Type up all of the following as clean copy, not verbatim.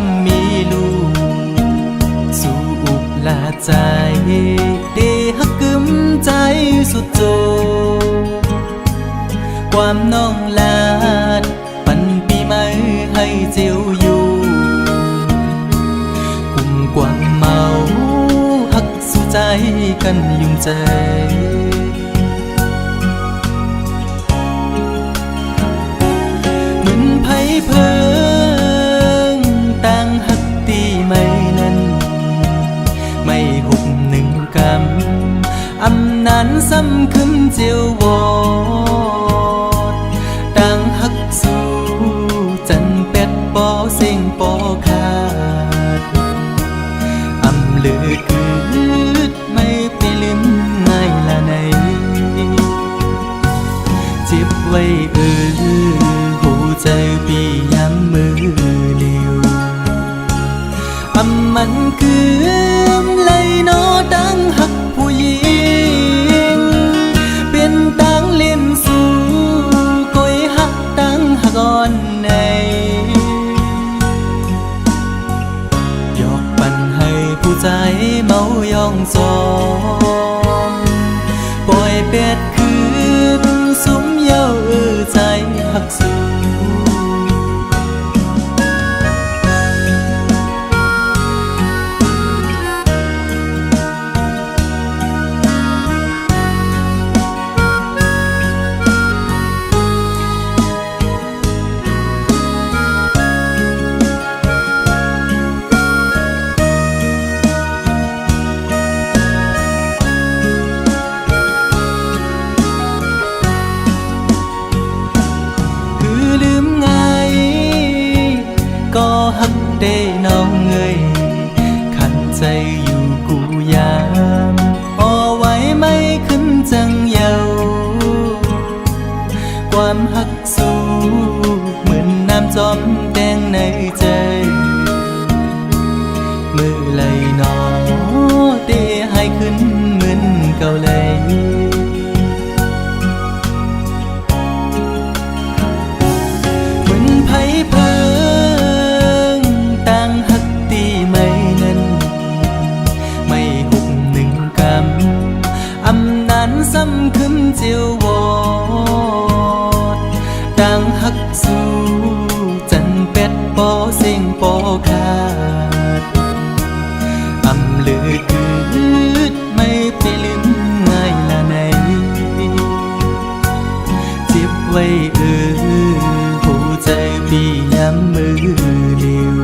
ำมีลูกสู่อุกลาใจเดฮักกึมใจสุดโจความน้องลาดปันปีใหม่ให้เจียวอยู่กุ่มกวางเมาฮักสู่ใจกันยุ่งใจเหมือนไผ่เพิงต่างฮักตีไม่นั้นไม่หุบหนึ่งกำอำนั้นซ้ำคืนเจียววอดต่างฮักสู่จันเป็ดปอเสียงปอขาดอำเลือคืดไม่ไปลืมง่ายละในเจ็บไว้หูใจปีย้ำมือเลียวอำมันคืมเลยนอดังหักผู้หญิงเป็นตังเลียนสู่ก้อยหักตังหักอ่อนในยอกปันให้ผู้ใจเมายองซองปล่อยเป็ดคืนสุมเย้าใจหักสู่ฮักได้น้องเงยขันใจอยู่กูยามอ่อไว้ไม่ขึ้นจังเยาความฮักสู้เหมือนน้ำจอมแดงในใจมือไหลนอเตะให้ขึ้นเหมือนเก่าเลยเหมือนไผ่เพิซ้ำคืนเจียววอดดังฮักสู่จันเป็ดปอเสียงปอขาดอำเลือคืดไม่ไปลืมง่ายละในเจ็บไว้หูใจปีย้ำมือเดียว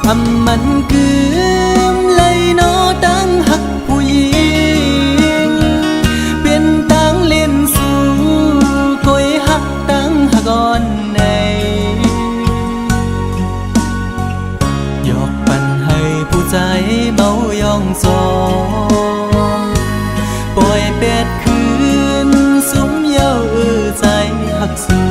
อำมันคืมเลยนอดังฮักผู้หญิงก่อนในยอกปันให้ผู้ใจเมายองซองปล่อยเป็ดคืนสุมเย้าใจหักสู่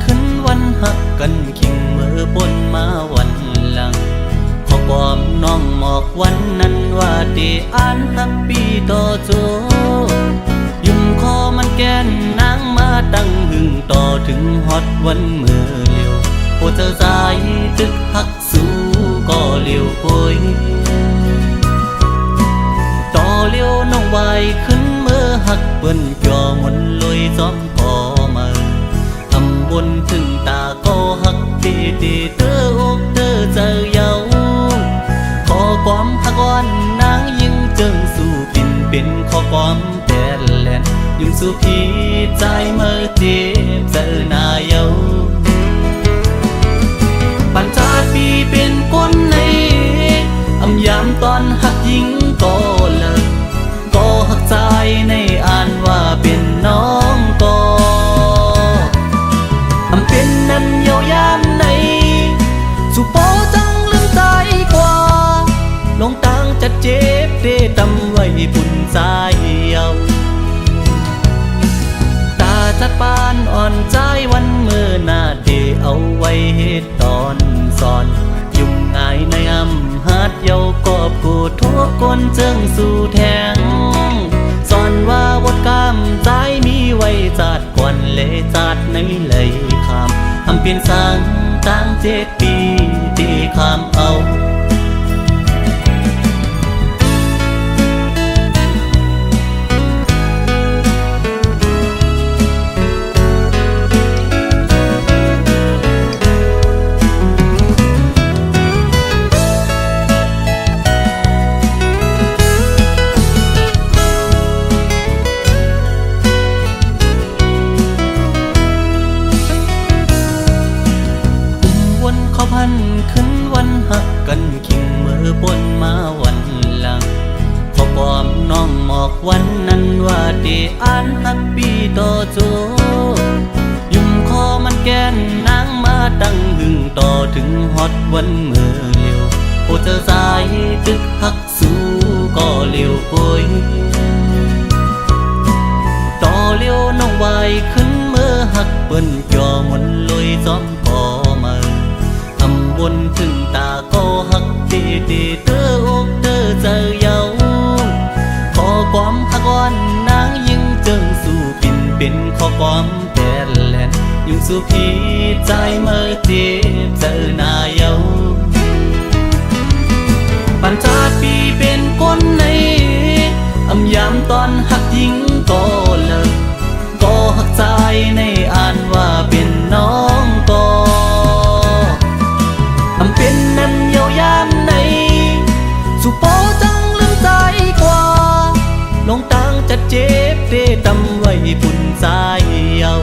ขึ้นวันหักกันคิงเมื่อปนมาวันหลังขอความน้องหมอกวันนั้นว่าได้อ่านฮักปีต่อโจยุ่มคอมันแกนนางมาตั้งหึงต่อถึงฮอดวันเมื่อเลี้ยวโอเจ้าสายตึกหักสู้ก็เลี้ยวโอย ต่อเลี้ยวน้องวายขึ้นเมื่อห หักเปิ้นจ่อมนลอยซ้อมก่อมาทำบนถึงตาก็หักตีตีเตออกเตอเจอเยาขอความหักวันนางยิ่งเจิงสู่ปิ่นเป็นขอความแต่แลนยุ่งสู่พี่ใจเมื่อเจ็บเจอหน้าเยาปัญจาปีเป็นคนในอำยามตอนหักยิงก็เลิกก็หักใจในอ่านว่าเป็นน้องก็อำเป็นนั้นเยาวยามในสุโปจังลืมใจกว่าลงตังจะเจ็บเดตำไว้ปุ่นใจเยาตาจัดปานอ่อนใจวันเมื่อหน้าเดเอาไว้เหตุตอนสอนยุ่งง่ายในอำหัดเยากอบกูทั่วคนเจิงสู่แทงสอนว่าบทกรรมใจมีไว้จัดก่อนเลจัดในเลยคำอำเปลี่ยนสังตั้ง7 ปีที่คำเอาพันขึ้นวันหักกันคิงเมื่อปนมาวันหลังขอความน้องหมอกวันนั้นว่าเดอ่านฮับปีต่อโจยุ่มคอมันแกนนางมาตั้งหึงต่อถึงฮอดวันเมื่อเร็วโอเจอสายตึกหักสู้ก็เร็วโอยต่อเร็วน้องวายขึ้นเมื่อหักเปิ้นจ่อมนลอยซ้อมก่อมาบนถึงตาก็หักตีตีเตออกเตอเจอเยาขอความหักวันนางยิ่งเจิงสู่ปิ่นเป็นขอความแต่แลนยุ่งสู่พี่ใจเมื่อเจ็บเจอหน้าเยาปัญจาปีเป็นคนในอำยามตอนหักยิงก็เลิกก็หักใจในอ่านว่าเป็นน้องก็อำเป็นนั้นเยาวยามในสุโปจังลืมใจกว่าลงตังจะเจ็บเดตำไว้ปุ่นใจเยา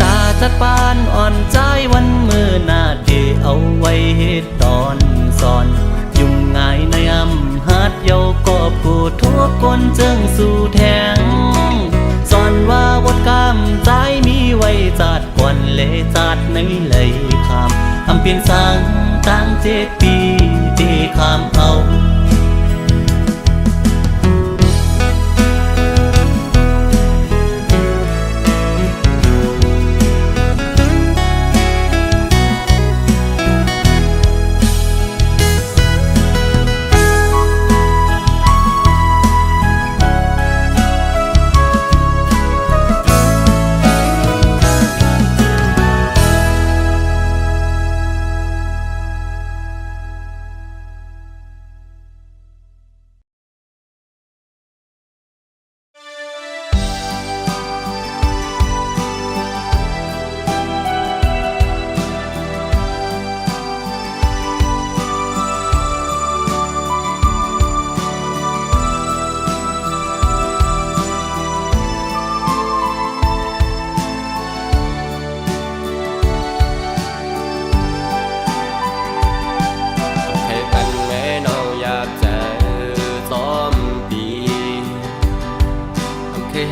ตาจัดปานอ่อนใจวันเมื่อหน้าเดเอาไว้เหตุตอนสอนยุ่งง่ายในอำหัดเยากอบกูทั่วคนเจิงสู่แทงสอนว่าบทกรรมใจมีไว้จัดก่อนเลจัดในเลยคำอำเปลี่ยนสังตั้ง7 ปีที่คำเอา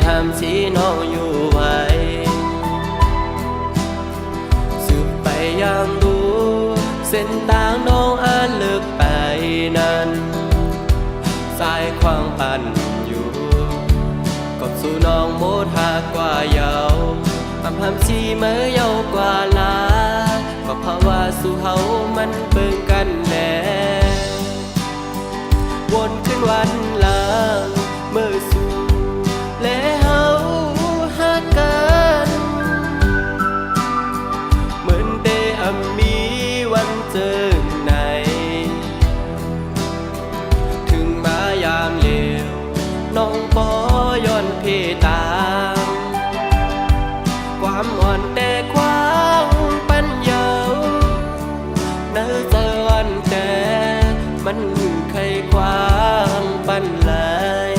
ห้ามสีน้องอยู่ไว้สืบไปยังดูเส้นทางน้องอาจเลิกไปนั้นสายควางปั่นอยู่กบสู่น้องโมดหากกว่าเยาห้ามสีเมื่อเยากว่าลาก็เพราะว่าสู่เฮามันเบิ่งกันแน่วนขึ้นวันหลังเมื่อสู่และเฮาหักกันเหมือนได้มีวันเจอไหนถึงมายามเลวน้ องปอย้อนพี่ตามความอ่อนแต่ความปัญญาเนื้อเจอวันแต่มันเคยความปันเลย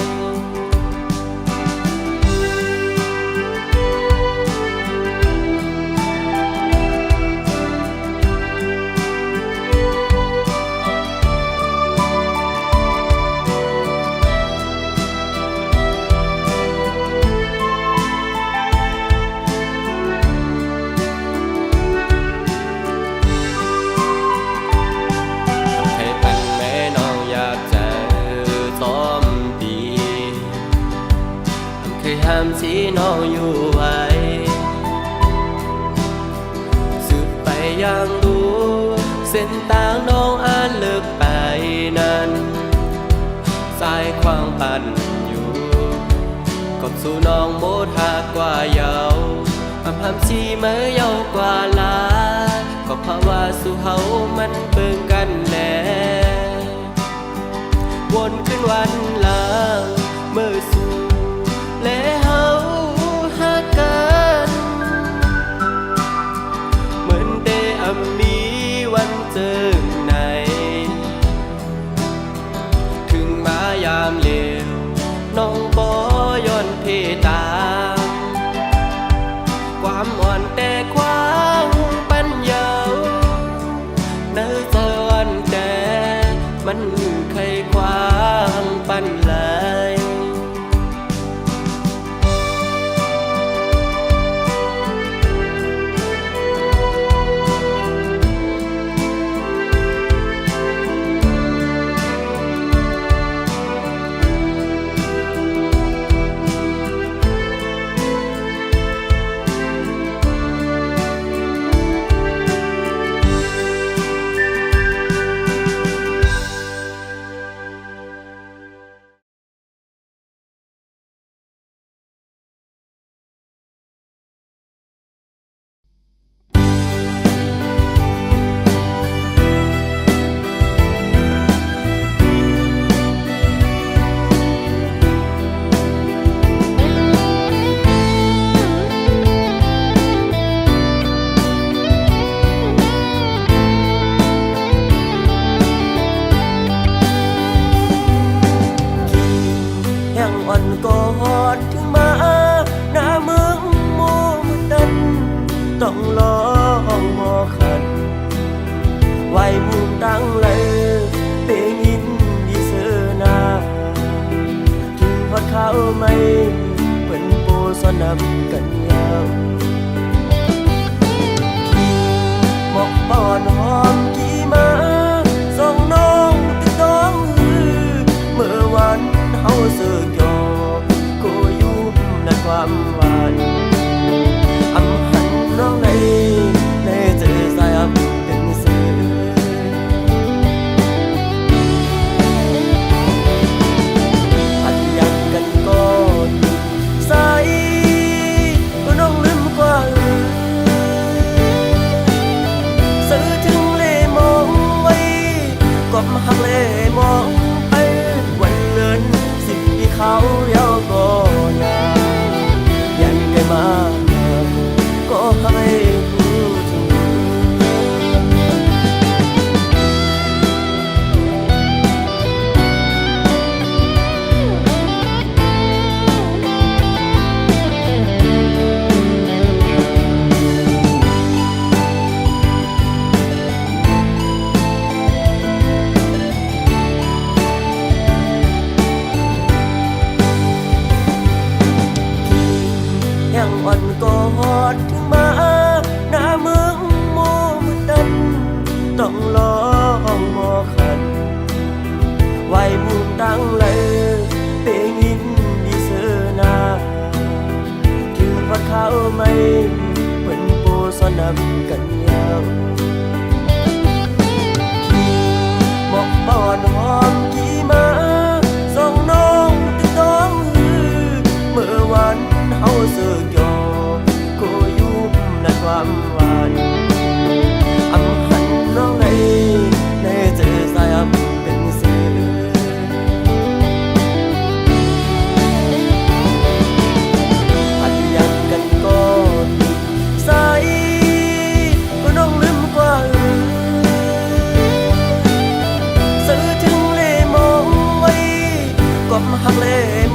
ห้ามสีน้องอยู่ไว้สืบไปยังดูเส้นทางน้องอ่านเลิกไปนั้นสายความปั่นอยู่กบสู่น้องโมทากกว่าเยาห้ามสีเมื่อเยาวกว่าลาก็เพราะว่าสู่เฮามันเบิ่งกันแน่วนขึ้นวันลาเมื่อสู่และเฮาหักกันเหมือนได้มีวันเจอไหนถึงมายามเลวน้องปอย้อนเพตามความอ่อนแต่ความปัญญาเนื้อเจอวันแต่มันเคยความปันเลยอ่อนกอดถึงมาหน้าเมืองโมดันต้องลองมอขันไว้มุมตั้งเลยเปยินดีเสนาถึงพัดเขาไม่เป็นโปสนับกันยาวหมอกปอนหอมกี่มาส่งน้องติดต้องเมื่อวันเฮาเสือกความหวานอำหันน้องในเจอสายอับเป็นสื่อหัดยักกันก่อนสายน้องลืมกว่าสื่อถึงเล่มองไว้ก็มาหักเล่มองไปวันเลินสิ่งที่เขาเยาว์ก่อนมาก็ให้รู้ถึงอ่อนกอดถึงมาหน้าเมืองโมดันต้องลองมอขันไว้มุมตั้งเลยเปยินดีเสนาถึงพัดเขาไม่เป็นโปสนับกันยาวหมอกปอนหอมกี่มาส่งน้องติดต้องเมื่อวันเฮาเสือกความหวานอำหันน้องในเจอสายอับเป็นสื่อ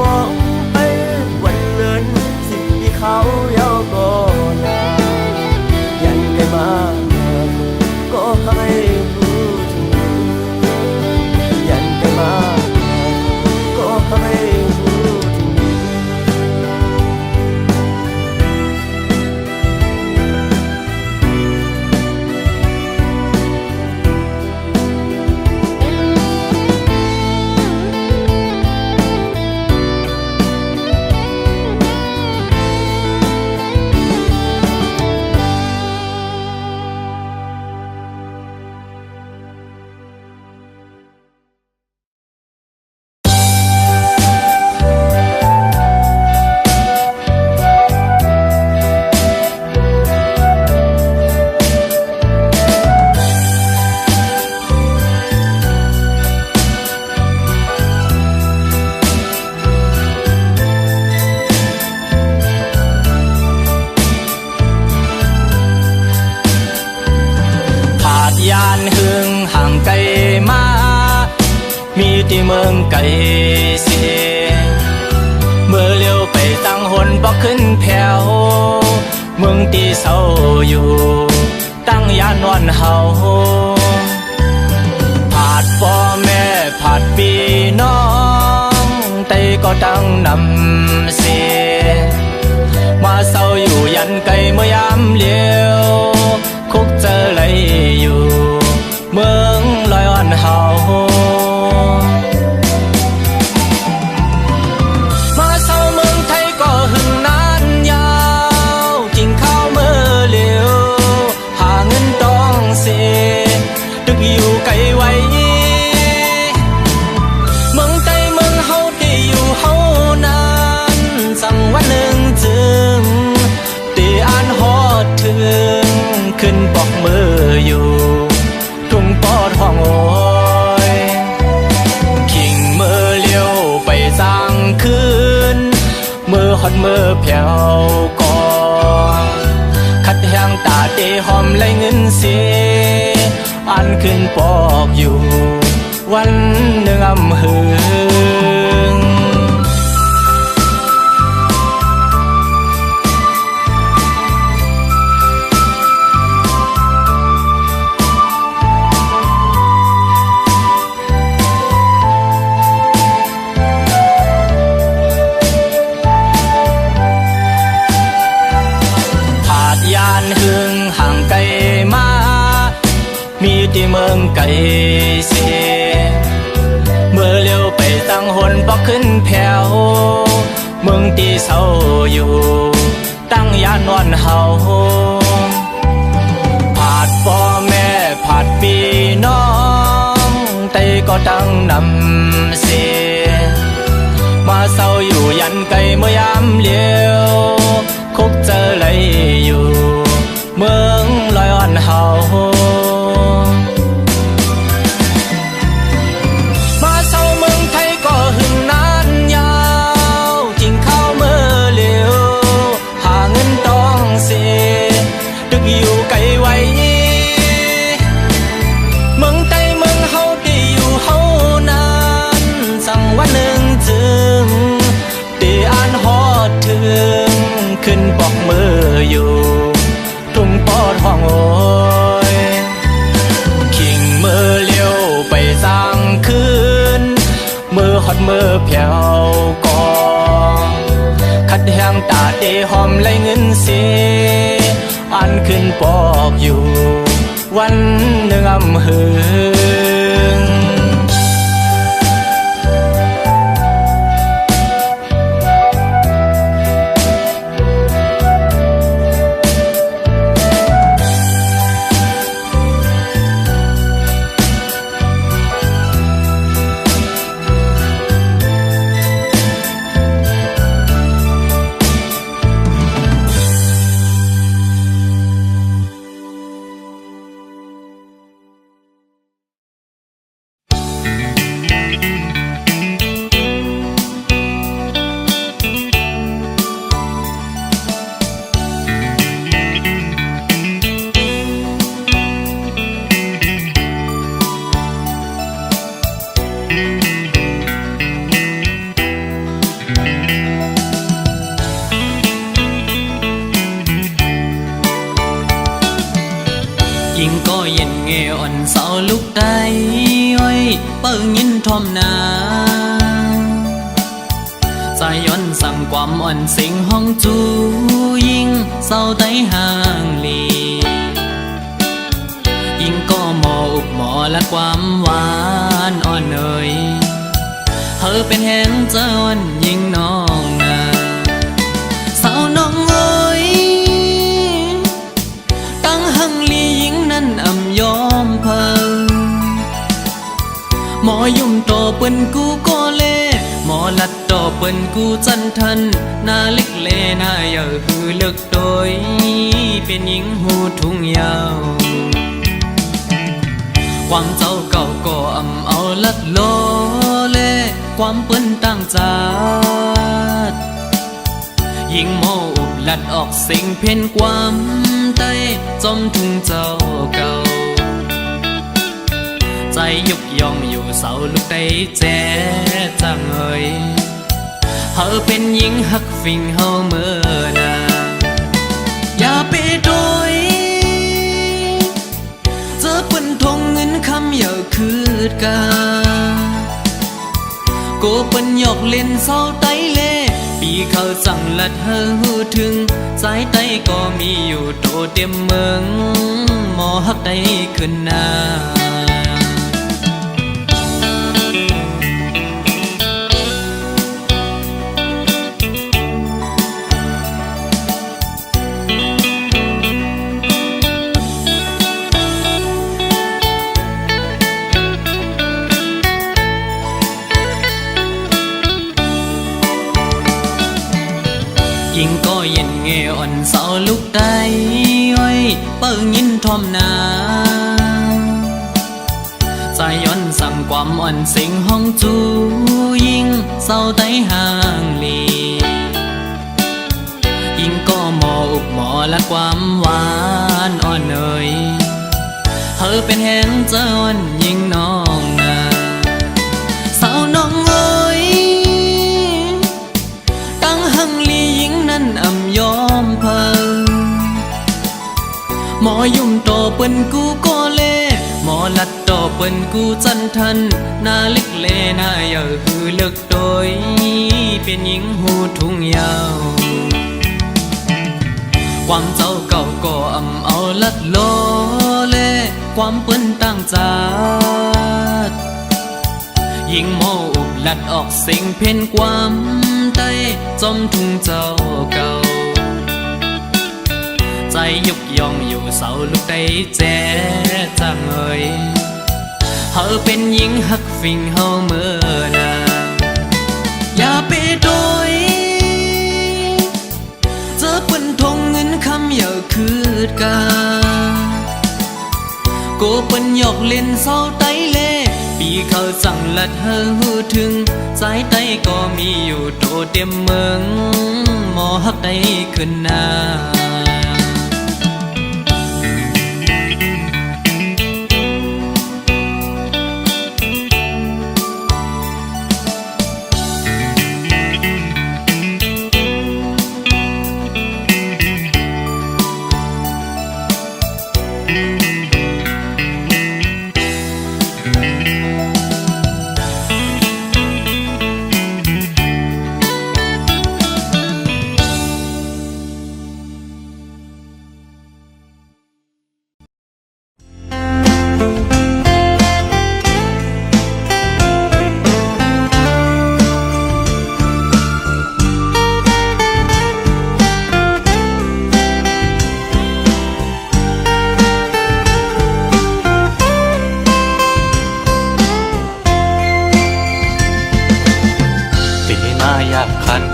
มองไปวันเงินสิ่งที่เขาเยาก็นายันไกลมาก็ให้รู้ถึงยันไกลมาก็ให้รู้ถึง ที่เมืองไกลเสียเมื่อเลี้ยวไปตั้งหนบอกขึ้นแผ่วเมืองที่เศร้าอยู่ตั้งยานวันเฮาผาดพ่อแม่ผาดพี่น้องแต่ก็ตั้งนำเสียมาเศร้าอยู่ยันไกลเมื่อยามเลี้ยวคุกเจอไหลอยู่เมืองลอยอ่อนเฮามาเศร้าเมืองไทยก็หึงนานยาวกินข้าวเมื่อเลี้ยวหาเงินต้องเสียตึกอยู่ไกลไว้เมืองไทยเมืองเฮาที่อยู่เฮานานสั่งวันหนึ่งจึงตีอ่านฮอดถึงขึ้นปอกมืออยู่ทุ่งปอดห้องโอยขิงมือเลี้ยวไปสร้างคืนมือหดมือแผ่วก่อคัดแห้งตาเตหอมไหลเงินเสียอ่านขึ้นปอกอยู่วันหนึ่งอำหึงหึงห่างไกลมามีที่เมืองไกลเสียเมื่อเลี้ยวไปตั้งหนบอกขึ้นแผ่วเมืองที่เศร้าอยู่ตั้งยานวันเฮาผาดพ่อแม่ผาดพี่น้องแต่ก็ตั้งนำเสียมาเศร้าอยู่ยันไกลเมื่อยามเลี้ยวคุกเจอไหลอยู่เมืองลอยอ่อนเฮามาเศร้าเมืองไทยก็หึงนานยาวกินข้าวเมื่อเลี้ยวหาเงินต้องเสียตึกอยู่ไกลไว้เมืองไทยเมืองเฮาที่อยู่เฮานานสั่งวันหนึ่งจึงตีอ่านฮอดถึงขึ้นปอกมืออยู่ทุ่งปอดห้องโอยขิงมือเลี้ยวไปสร้างคืนมือหดมือแผ่วก่อคัดแห้งตาเตหอมไหลเงินเสียอ่านขึ้นปอกอยู่วันหนึ่งอำหึง เงอ่อนเสาลูกได้ไว้เปิ้งยินทอมนาใจย้อนสั่งความอ่อนสิงห้องจูยิ่งเศร้าไตห่างลียิ่งก็หมออุบหมอและความหวานอ่อนเอ่ยเธอเป็นแหงเจ้าอ่อนยิ่งน้องนาสาวน้องเอ้ยตั้งหังลียิ่งนั้นอ่ำยอมเพอหมอยุ่มโตเปิ้นกูก็เล่หมอลัดโตเปิ้นกูจันทันหน้าเล็กเลหน้าเยอะคือเลือกโดยเป็นหญิงหูทุ่งยาวความเจ้าเก่าก็อ่ำเอาลัดโลเล่ความเปิ้นตั้งจาดยิ่งโมอุบลัดออกสิ่งเพ่นความใต้จมทุ่งเจ้าเก่าใจยุกยองอยู่เสาลูกได้แจ๊จังเอ่ยเธอเป็นหญิงหักฟิงเฮาเมื่อนาอย่าไปโดยเจอเปิ้นทงเงินคำอย่าคืดกาโกเปิ้นหยอกเล่นเศร้าไตเล่ปีเขาสั่งลัดเฮอหูถึงสายไตก็มีอยู่โตเต็มเมืองหมอหักได้ขึ้นนายิ่งก็เย็นเงอ่อนเสาลูกได้ไว้เปิ้งยินทอมนาใจย้อนสั่งความอ่อนสิงห้องจูยิ่งเศร้าไตห่างลียิ่งก็หมออุบหมอและความหวานอ่อนเอ่ยเธอเป็นแหงเจ้าอ่อนยิ่งน้องนาสาวน้องเอ้ยตั้งหังลียิ่งนั้นอ่ำยอมเพอหมอยุ่มโตเปิ้นกูก็เล่หมอลัดโตเปิ้นกูจันทันหน้าเล็กเลหน้าเยอะคือเลือกโดยเป็นหญิงหูทุ่งยาวความเจ้าเก่าก็อ่ำเอาลัดโลเล่ความเปิ้นตั้งจาดยิ่งโมอุบลัดออกสิ่งเพ่นความใต้จมทุ่งเจ้าเก่าใจยุกยองอยู่เสาลูกได้แจ๊จังเอ่ยเธอเป็นหญิงหักฟิงเฮาเมื่อนาอย่าไปโดยเจอเปิ้นทงเงินคำอย่าคืดกาโกเปิ้นหยอกเล่นเศร้าไตเล่ปีเขาสั่งลัดเฮอหูถึงสายไตก็มีอยู่โตเต็มเมืองหมอหักได้ขึ้นนา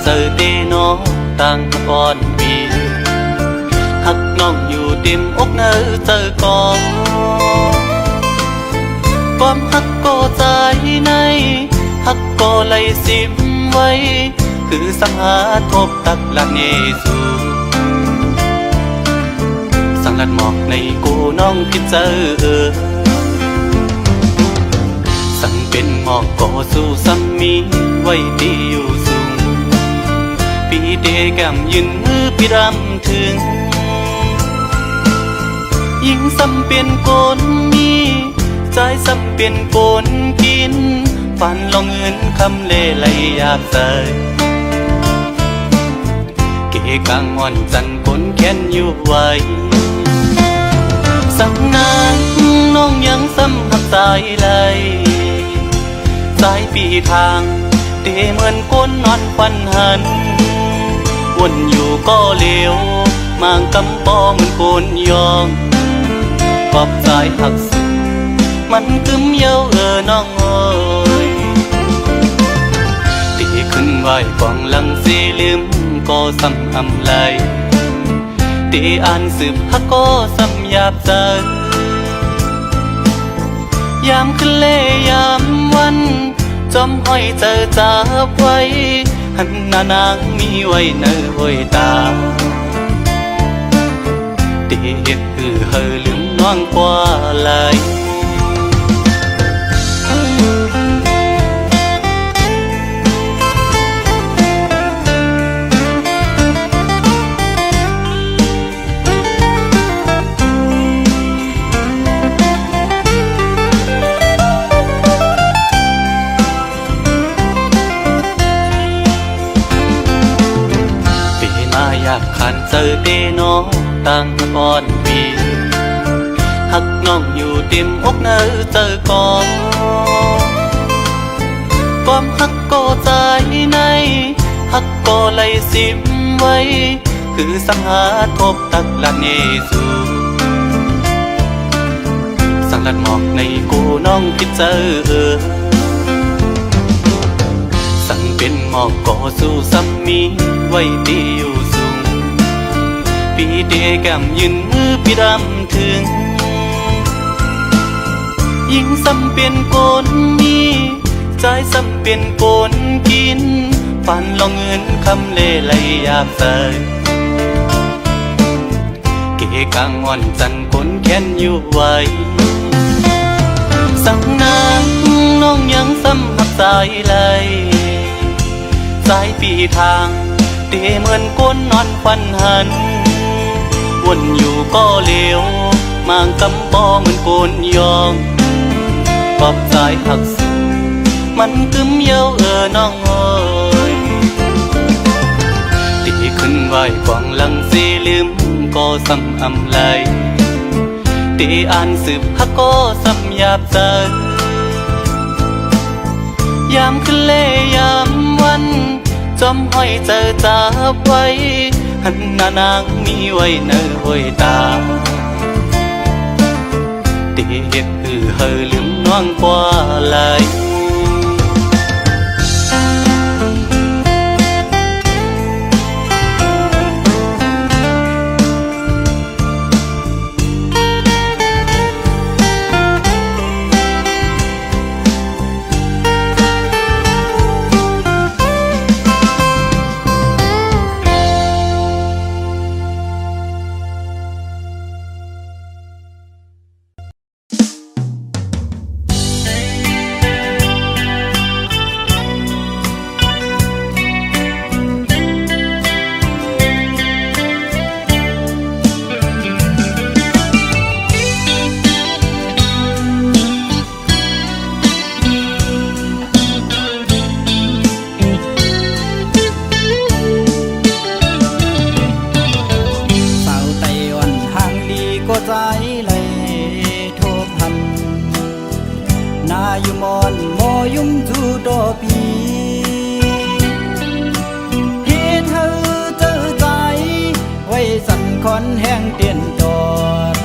เจอเดน้องตั้งก่อนปีหักน้องอยู่เต็มอกเนอเจอก่อนความหักก็ใจในหักก็ไหลสิมไว้คือสังหาทบตักหลักเยซูสังลัดหมอกในกูน้องพิเจอสั่งเป็นหมอกก็สู้ซ้ำมีไว้ดีอยู่สูงปีเดแก้มยืนมือพี่รำถึง ยิ่งซ้ำเปลี่ยนโกนมีใจซ้ำเปลี่ยนโกนกินฝันลองเงินคำเล่ไหลอยากใส่เกกางอ่อนจันคนแค้นอยู่ไว้สังนานน้องยังซ้ำหักสายไหลสายปีทางเตเหมือนก้นนอนฟันหันวนอยู่ก็เลี้ยวมางกำปอเหมือนโกนยองกอบสายหักสุดมันกึมเย้าน้องเอ้ยตีขึ้นไหวกองหลังสีลืมก็ซ้ำอำไหลตีอ่านสืบฮักก็ซ้ำหยาบใจยามขึ้นเล่ยามวันจอมห้อยเจอจับไว้หันหน้านางมีไว้เนอห้อยตาตีเฮ็ดเฮอลืมน้องกว่าไหลอยากขันเจอเดน้องตั้งก่อนปีหักน้องอยู่เต็มอกเนอเจอก่อนความหักก็ใจในหักก็ไหลสิมไว้คือสังหาทบตักละเนสูสังลัดหมอกในกูน้องคิดเจอสั่งเป็นหมอกก่อสู้ซ้ำมีไว้ดีอยู่สูงปีเดแก้มยืนมือปีดำถึงยิ่งซ้ำเปลี่ยนโกนมีใจซ้ำเปลี่ยนโกนกินฝันลองเงินคำเล่ไหลอยากใส่เกกางอ่อนจันคนแค้นอยู่ไว้สั่งนางน้องยังซ้ำหักสายไหลสายปีทางเตเหมือนก้นนอนฟันหันวนอยู่ก็เลี้ยวมางกำปอเหมือนโกนยองกอบสายหักสุดมันกึมเย้าน้องเอ้ยตีขึ้นไหวกองหลังสีลืมก็ซ้ำอำไหลตีอ่านสืบฮักก็ซ้ำหยาบใจยามขึ้นเล่ยามวันจอมห้อยเจอจับไว้หันหน้านางมีไว้เนอห้อยตาตีเฮ็ดเฮอลืมน้องกว่าไหลอยู่มอนมอยุ่มจูดอปีเฮ็ดเธอเจอใจไว้สั่นคอนแห้งเตียนจอด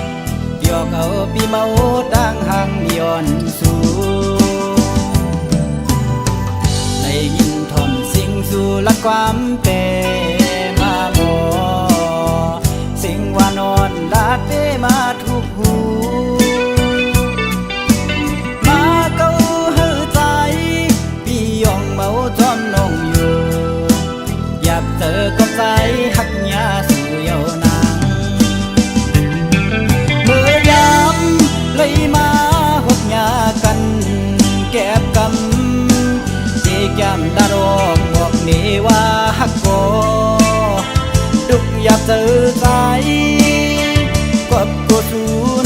ยอกเอาปีเมาดังห่างย้อนสู่ได้ยินทอนสิ่งสู่ละความเปมาบอสิ่งว่านอนลาดเปมาทุกหูเจอก็ใจหักยาสู่เยาวนางเมื่อยามเลยมาหกยากันแก็บกำเจกยำดารองบอกนี่ว่าหักก็ดุกอยากเจอใจกบก็สู่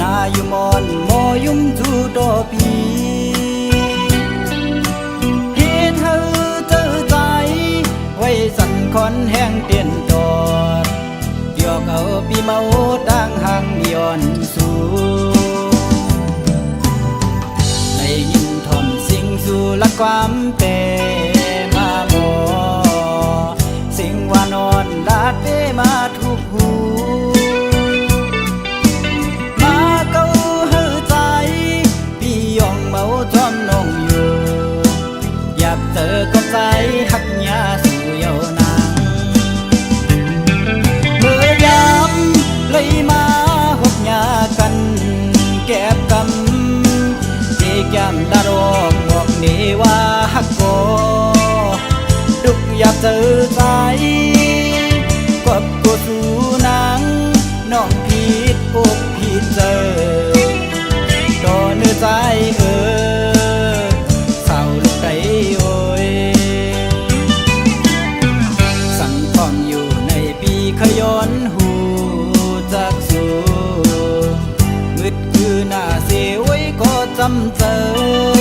นาอยู่มอนโมยุ่มจูโดปีเฮ็ดให้เจอใจไว้สั่นคอนแห้งเตียนตอดเกี่ยวเอาปีเมาดังหางย้อนสู่ได้ยินทอมสิ่งสู่ละความเป็นมาบอสิ่งว่านอนลาดเปมาทุกหูมาเก้าเฮือใจพี่ยองเมาทอมนองอยู่อยากเจอก็ใจหักยาสู่เยาวนางเมื่อยามเลยมาหกยากันแก็บกำเจียมดารองบอกนี่ว่าหักโกดุกอยากเจอใจกบกูสู่นางน้องผิดอกผิดเจอต่อเนื้อใจเศร้าลูกไก่โอยสั่งทองอยู่ในปีขย้อนหูจากสู่มืดคือหน้าเสียไว้ก็จำเจอ